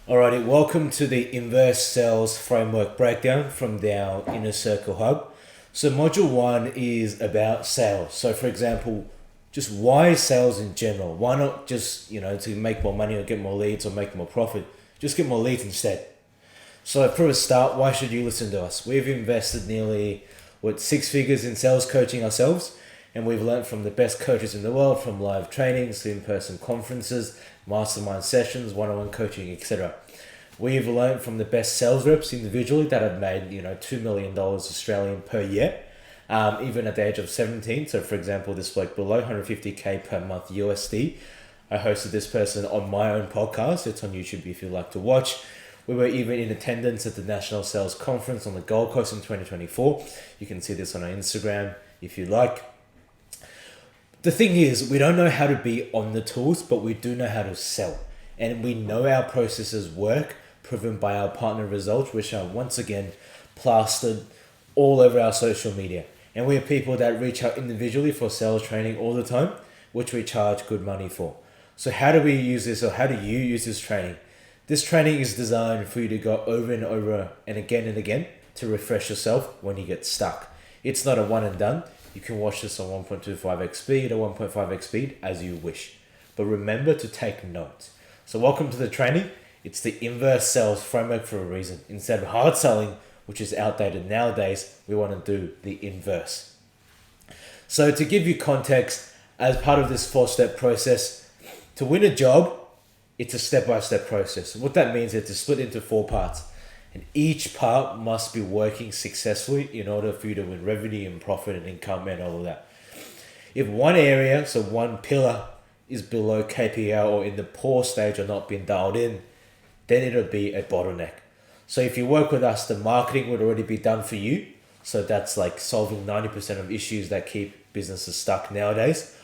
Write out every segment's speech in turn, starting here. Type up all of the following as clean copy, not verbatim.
Alrighty, welcome to the inverse sales framework breakdown from our Inner Circle Hub. So module one is about sales. So for example, just why sales in general? Why not just, to make more money or get more leads or make more profit? Just get more leads instead. So for a start, why should you listen to us? We've invested nearly, 6 figures in sales coaching ourselves, and we've learned from the best coaches in the world, from live trainings to in-person conferences, mastermind sessions, one-on-one coaching, etc. We've learned from the best sales reps individually that have made, $2 million Australian per year, even at the age of 17. So for example, this bloke below 150K per month USD. I hosted this person on my own podcast. It's on YouTube if you'd like to watch. We were even in attendance at the National Sales Conference on the Gold Coast in 2024. You can see this on our Instagram if you like. The thing is, we don't know how to be on the tools, but we do know how to sell. And we know our processes work, proven by our partner results, which are once again plastered all over our social media. And we have people that reach out individually for sales training all the time, which we charge good money for. So how do we use this, or how do you use this training? This training is designed for you to go over and again to refresh yourself when you get stuck. It's not a one and done. You can watch this on 1.25x speed or 1.5x speed as you wish. But remember to take notes. So welcome to the training. It's the inverse sales framework for a reason. Instead of hard selling, which is outdated nowadays, we want to do the inverse. So to give you context, as part of this 4-step process, to win a job, it's a step-by-step process. What that means is it's split into 4 parts. And each part must be working successfully in order for you to win revenue and profit and income and all of that. If one area, so one pillar, is below KPI or in the poor stage or not being dialed in, then it'll be a bottleneck. So if you work with us, the marketing would already be done for you. So that's like solving 90% of issues that keep businesses stuck nowadays.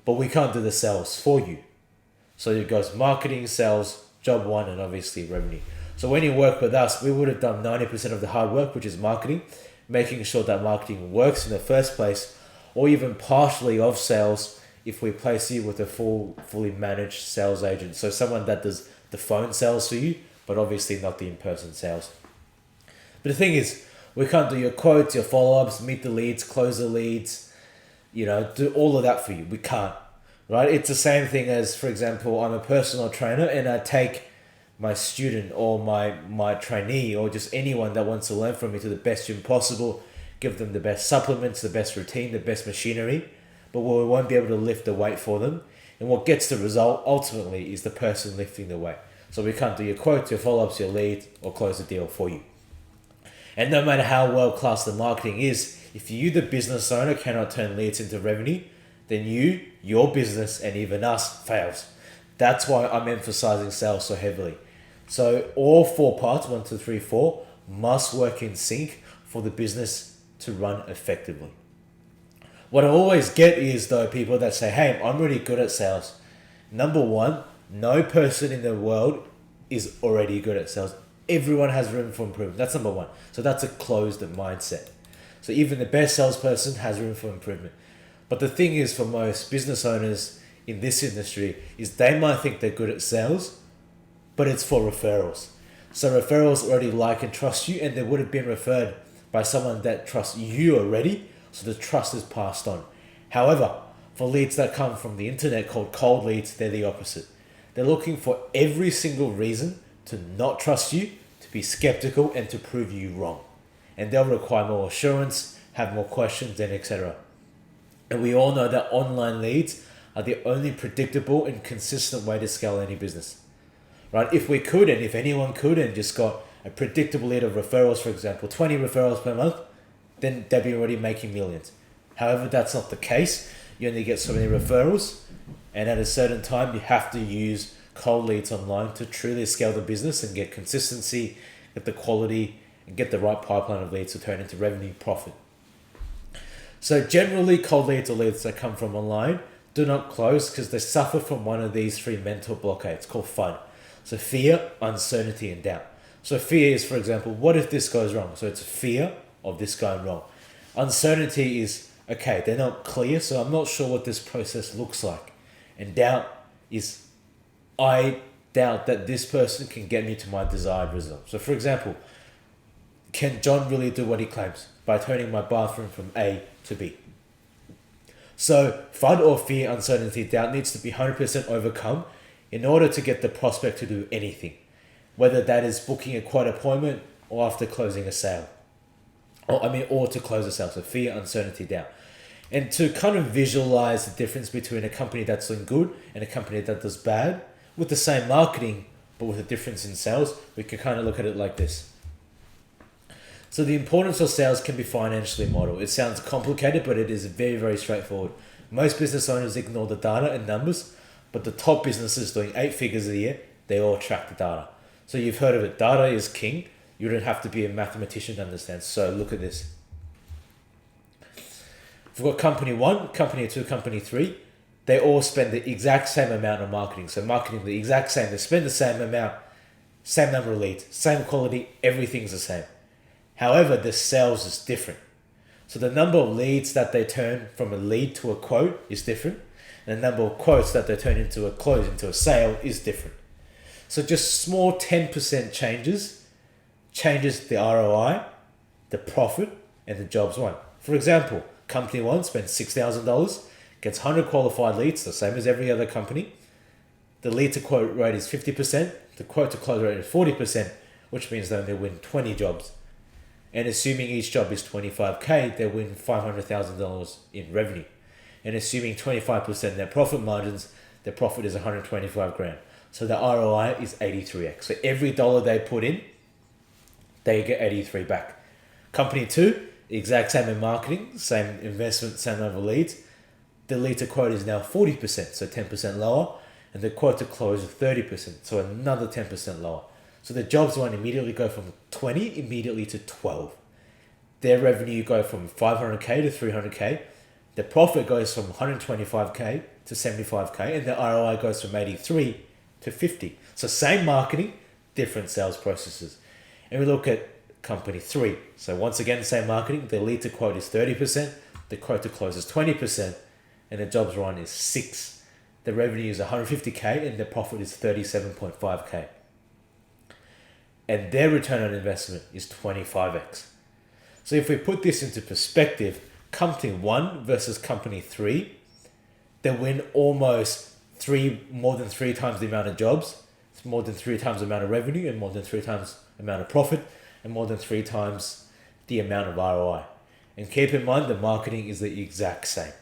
But we can't do the sales for you. So it goes marketing, sales, job one, and obviously revenue. So when you work with us, we would have done 90% of the hard work, which is marketing, making sure that marketing works in the first place, or even partially of sales if we place you with a fully managed sales agent. So someone that does the phone sales for you, but obviously not the in-person sales. But the thing is, we can't do your quotes, your follow-ups, meet the leads, close the leads, do all of that for you. We can't. Right? It's the same thing as, for example, I'm a personal trainer and I take my student or my trainee or just anyone that wants to learn from me to the best gym possible, give them the best supplements, the best routine, the best machinery, but we won't be able to lift the weight for them. And what gets the result ultimately is the person lifting the weight. So we can't do your quotes, your follow-ups, your lead, or close the deal for you. And no matter how well-class the marketing is, if you, the business owner, cannot turn leads into revenue, then you, your business, and even us fails. That's why I'm emphasizing sales so heavily. So all 4 parts, 1, 2, 3, 4, must work in sync for the business to run effectively. What I always get is, though, people that say, hey, I'm really good at sales. Number one, no person in the world is already good at sales. Everyone has room for improvement. That's number one. So that's a closed mindset. So even the best salesperson has room for improvement. But the thing is, for most business owners in this industry, is they might think they're good at sales, but it's for referrals. So referrals already like and trust you, and they would have been referred by someone that trusts you already, so the trust is passed on. However, for leads that come from the internet called cold leads, they're the opposite. They're looking for every single reason to not trust you, to be skeptical, and to prove you wrong. And they'll require more assurance, have more questions, and etc. And we all know that online leads are the only predictable and consistent way to scale any business. Right? If we could, and if anyone could, and just got a predictable lead of referrals, for example, 20 referrals per month, then they'd be already making millions. However, that's not the case. You only get so many referrals, and at a certain time, you have to use cold leads online to truly scale the business and get consistency, get the quality, and get the right pipeline of leads to turn into revenue profit. So generally, cold leads or leads that come from online do not close because they suffer from one of these 3 mental blockades called FUD. So fear, uncertainty, and doubt. So fear is, for example, what if this goes wrong? So it's fear of this going wrong. Uncertainty is, okay, they're not clear, so I'm not sure what this process looks like. And doubt is, I doubt that this person can get me to my desired result. So for example, can John really do what he claims by turning my bathroom from A to B? So FUD or fear, uncertainty, doubt needs to be 100% overcome in order to get the prospect to do anything, whether that is booking a quote appointment or after closing a sale. Or to close a sale. So fear, uncertainty, doubt. And to kind of visualize the difference between a company that's doing good and a company that does bad with the same marketing, but with a difference in sales, we can kind of look at it like this. So the importance of sales can be financially modeled. It sounds complicated, but it is very, very straightforward. Most business owners ignore the data and numbers, but the top businesses doing 8 figures a year, they all track the data. So you've heard of it. Data is king. You don't have to be a mathematician to understand. So look at this. We've got company 1, company 2, company 3. They all spend the exact same amount on marketing. So marketing the exact same. They spend the same amount, same number of leads, same quality, everything's the same. However, the sales is different. So the number of leads that they turn from a lead to a quote is different. And the number of quotes that they turn into a close, into a sale is different. So just small 10% changes the ROI, the profit, and the jobs won. For example, company 1 spends $6,000, gets 100 qualified leads, the same as every other company. The lead to quote rate is 50%, the quote to close rate is 40%, which means they only win 20 jobs. And assuming each job is $25K, they win $500,000 in revenue. And assuming 25% net profit margins, their profit is $125,000. So the ROI is 83x. So every dollar they put in, they get 83 back. Company 2, exact same in marketing, same investment, same number of leads. The lead to quote is now 40%, so 10% lower. And the quote to close is 30%, so another 10% lower. So the jobs won immediately go from 20 immediately to 12. Their revenue go from 500K to 300K. The profit goes from 125K to 75K, and the ROI goes from 83 to 50. So same marketing, different sales processes. And we look at company 3. So once again, same marketing. The lead to quote is 30%, the quote to close is 20%, and the jobs won is 6. The revenue is 150K, and the profit is 37.5K. And their return on investment is 25x. So if we put this into perspective, company 1 versus company 3, they win almost more than 3 times the amount of jobs, more than 3 times the amount of revenue, and more than 3 times the amount of profit, and more than 3 times the amount of ROI. And keep in mind, the marketing is the exact same.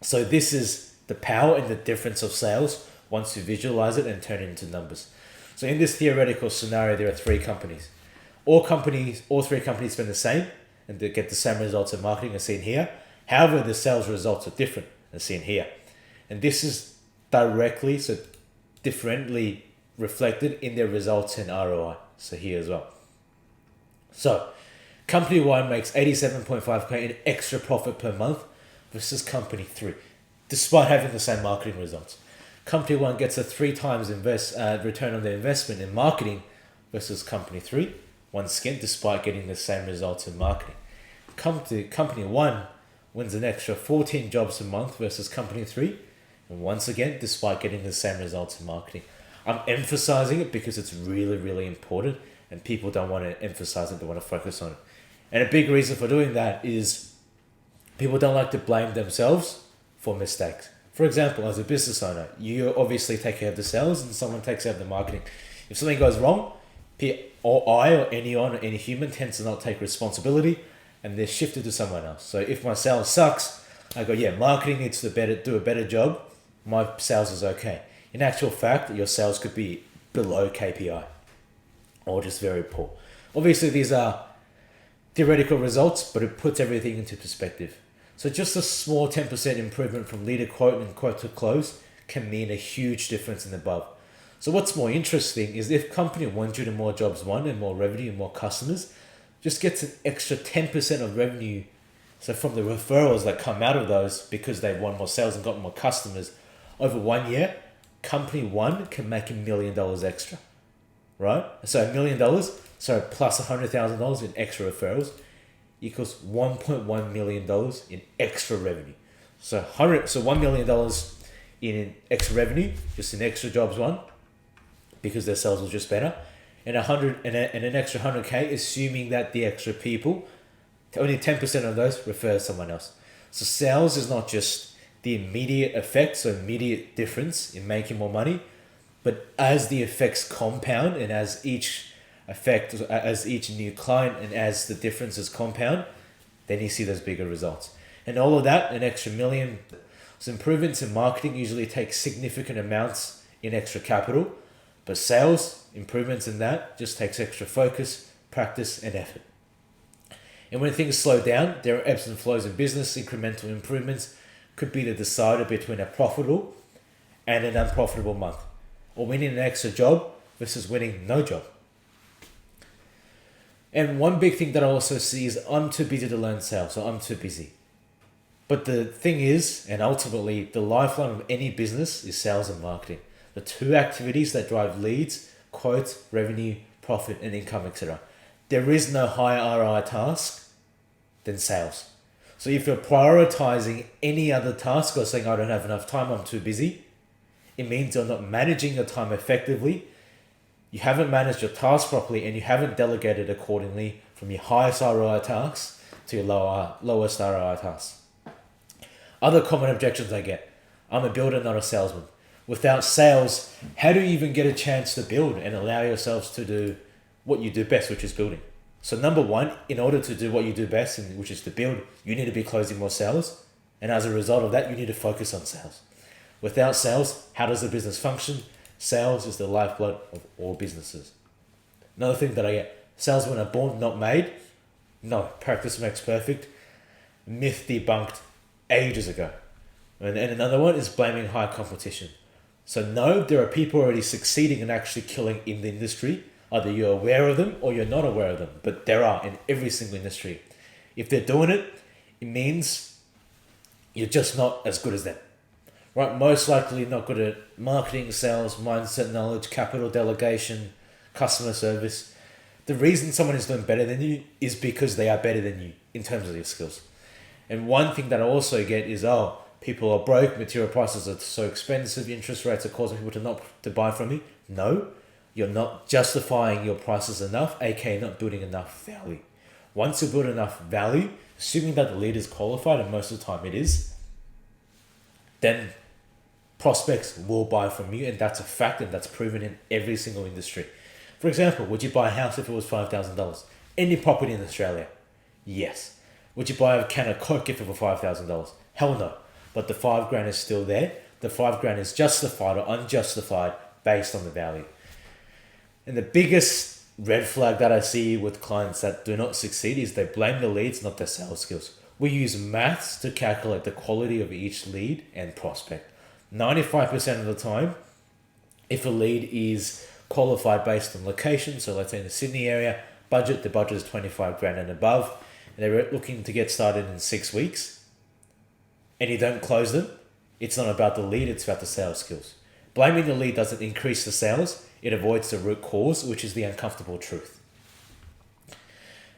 So this is the power and the difference of sales once you visualize it and turn it into numbers. So in this theoretical scenario, there are 3 companies. All 3 companies spend the same and they get the same results in marketing as seen here. However, the sales results are different as seen here. And this is differently reflected in their results in ROI. So here as well. So company 1 makes 87.5K in extra profit per month versus company 3, despite having the same marketing results. Company 1 gets a 3 times return on their investment in marketing versus company 3, once again, despite getting the same results in marketing. Company 1 wins an extra 14 jobs a month versus company 3, and once again, despite getting the same results in marketing. I'm emphasizing it because it's really, really important, and people don't want to emphasize it, they want to focus on it. And a big reason for doing that is people don't like to blame themselves for mistakes. For example, as a business owner, you obviously take care of the sales and someone takes care of the marketing. If something goes wrong, any human tends to not take responsibility and they're shifted to someone else. So if my sales sucks, I go, yeah, marketing needs to do a better job. My sales is okay. In actual fact, your sales could be below KPI or just very poor. Obviously, these are theoretical results, but it puts everything into perspective. So just a small 10% improvement from lead to quote and quote to close can mean a huge difference in the above. So what's more interesting is if company 1 due to more jobs won and more revenue and more customers, just gets an extra 10% of revenue. So from the referrals that come out of those because they've won more sales and got more customers over 1 year, company 1 can make $1 million extra, right? So $1 million, so plus $100,000 in extra referrals equals $1.1 million in extra revenue. So $1 million in extra revenue, just in extra jobs won, because their sales was just better, and an extra 100k, assuming that the extra people, only 10% of those refer to someone else. So sales is not just the immediate effects or immediate difference in making more money, but as the effects compound and as each new client and as the differences compound, then you see those bigger results. And all of that, an extra million. So improvements in marketing usually take significant amounts in extra capital, but sales, improvements in that, just takes extra focus, practice, and effort. And when things slow down, there are ebbs and flows in business. Incremental improvements could be the decider between a profitable and an unprofitable month, or winning an extra job versus winning no job. And one big thing that I also see is I'm too busy to learn sales, so I'm too busy. But the thing is, and ultimately, the lifeline of any business is sales and marketing. The two activities that drive leads, quotes, revenue, profit, and income, etc. There is no higher ROI task than sales. So if you're prioritizing any other task or saying, I don't have enough time, I'm too busy, it means you're not managing your time effectively, you haven't managed your task properly, and you haven't delegated accordingly from your highest ROI tasks to your lowest ROI tasks. Other common objections I get: I'm a builder, not a salesman. Without sales, how do you even get a chance to build and allow yourselves to do what you do best, which is building? So number one, in order to do what you do best, which is to build, you need to be closing more sales. And as a result of that, you need to focus on sales. Without sales, how does the business function? Sales is the lifeblood of all businesses. Another thing that I get: salesmen are born, not made. No, practice makes perfect. Myth debunked ages ago. And another one is blaming high competition. So no, there are people already succeeding and actually killing in the industry. Either you're aware of them or you're not aware of them, but there are in every single industry. If they're doing it, it means you're just not as good as them. Right? Most likely not good at marketing, sales, mindset, knowledge, capital delegation, customer service. The reason someone is doing better than you is because they are better than you in terms of your skills. And one thing that I also get is, people are broke, material prices are so expensive, interest rates are causing people not to buy from me. No, you're not justifying your prices enough, aka not building enough value. Once you build enough value, assuming that the lead is qualified, and most of the time it is, then prospects will buy from you, and that's a fact, and that's proven in every single industry. For example, would you buy a house if it was $5,000? Any property in Australia? Yes. Would you buy a can of Coke if it were $5,000? Hell no. But the $5,000 is still there. The $5,000 is justified or unjustified based on the value. And the biggest red flag that I see with clients that do not succeed is they blame the leads, not their sales skills. We use maths to calculate the quality of each lead and prospect. 95% of the time, if a lead is qualified based on location, so let's say in the Sydney area, the budget is $25,000 and above, and they're looking to get started in 6 weeks, and you don't close them, it's not about the lead, it's about the sales skills. Blaming the lead doesn't increase the sales, it avoids the root cause, which is the uncomfortable truth.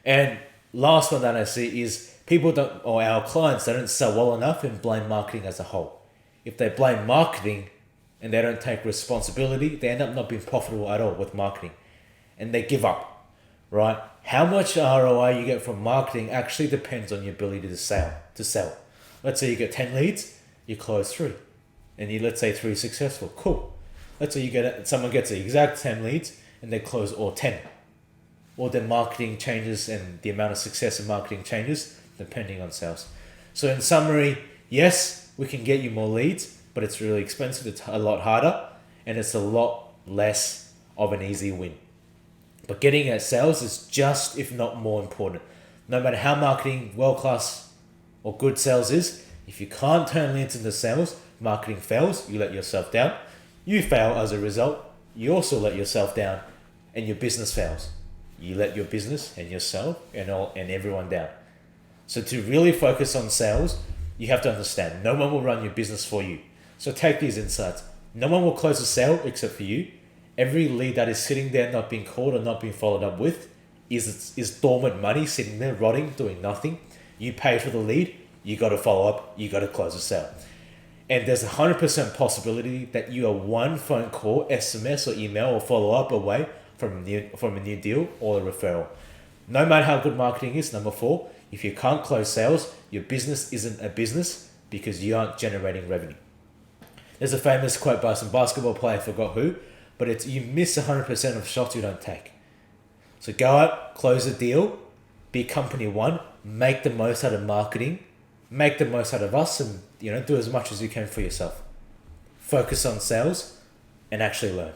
And last one that I see is our clients, they don't sell well enough and blame marketing as a whole. If they blame marketing and they don't take responsibility, they end up not being profitable at all with marketing, and they give up, right? How much ROI you get from marketing actually depends on your ability to sell. Let's say you get 10 leads, you close 3, and let's say 3 successful. Cool. Let's say someone gets the exact 10 leads and they close all 10. Or their marketing changes and the amount of success in marketing changes depending on sales. So in summary, yes, we can get you more leads, but it's really expensive. It's a lot harder and it's a lot less of an easy win. But getting at sales is just, if not more important. No matter how marketing, world-class or good sales is, if you can't turn leads into sales, marketing fails, you let yourself down. You fail as a result, you also let yourself down, and your business fails. You let your business and yourself and everyone down. So to really focus on sales, you have to understand no one will run your business for you. So take these insights. No one will close a sale except for you. Every lead that is sitting there not being called or not being followed up with is dormant money sitting there rotting, doing nothing. You pay for the lead, you got to follow up, you got to close a sale. And there's a 100% possibility that you are one phone call, SMS, or email or follow up away from a new deal or a referral. No matter how good marketing is, number four, if you can't close sales, your business isn't a business because you aren't generating revenue. There's a famous quote by some basketball player, I forgot who, but it's you miss 100% of shots you don't take. So go out, close a deal, be company one, make the most out of marketing, make the most out of us, and do as much as you can for yourself. Focus on sales and actually learn.